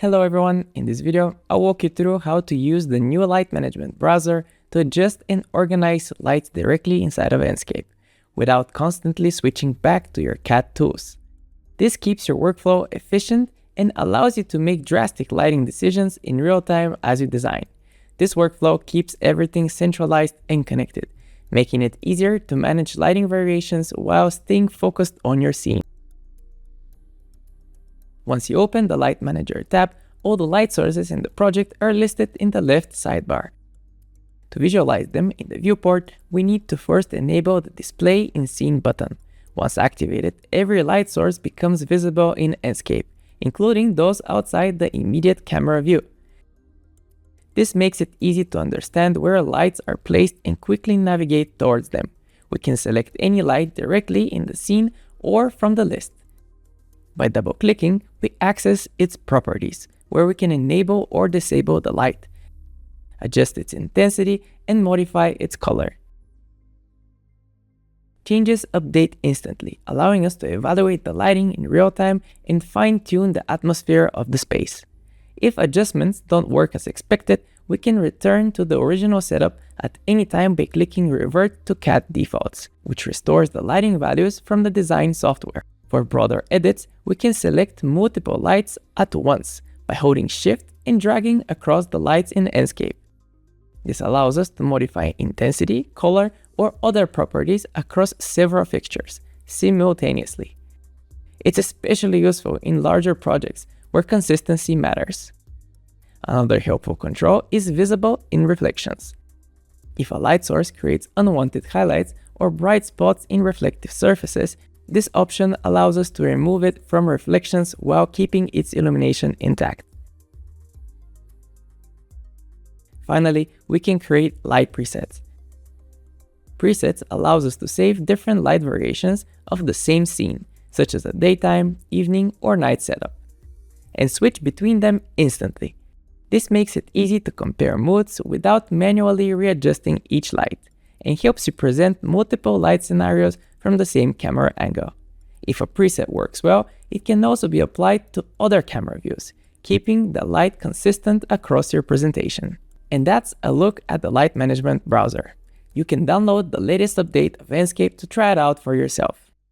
Hello everyone, in this video I'll walk you through how to use the new light management browser to adjust and organize lights directly inside of Enscape, without constantly switching back to your CAD tools. This keeps your workflow efficient and allows you to make drastic lighting decisions in real time as you design. This workflow keeps everything centralized and connected, making it easier to manage lighting variations while staying focused on your scene. Once you open the Light Manager tab, all the light sources in the project are listed in the left sidebar. To visualize them in the viewport, we need to first enable the Display in Scene button. Once activated, every light source becomes visible in Enscape, including those outside the immediate camera view. This makes it easy to understand where lights are placed and quickly navigate towards them. We can select any light directly in the scene or from the list. By double-clicking, we access its properties, where we can enable or disable the light, adjust its intensity, and modify its color. Changes update instantly, allowing us to evaluate the lighting in real time and fine-tune the atmosphere of the space. If adjustments don't work as expected, we can return to the original setup at any time by clicking Revert to CAD Defaults, which restores the lighting values from the design software. For broader edits, we can select multiple lights at once by holding Shift and dragging across the lights in Enscape. This allows us to modify intensity, color, or other properties across several fixtures simultaneously. It's especially useful in larger projects where consistency matters. Another helpful control is visible in reflections. If a light source creates unwanted highlights or bright spots in reflective surfaces, this option allows us to remove it from reflections while keeping its illumination intact. Finally, we can create light presets. Presets allows us to save different light variations of the same scene, such as a daytime, evening, or night setup, and switch between them instantly. This makes it easy to compare moods without manually readjusting each light, and helps you present multiple light scenarios from the same camera angle. If a preset works well, it can also be applied to other camera views, keeping the light consistent across your presentation. And that's a look at the light management browser. You can download the latest update of Enscape to try it out for yourself.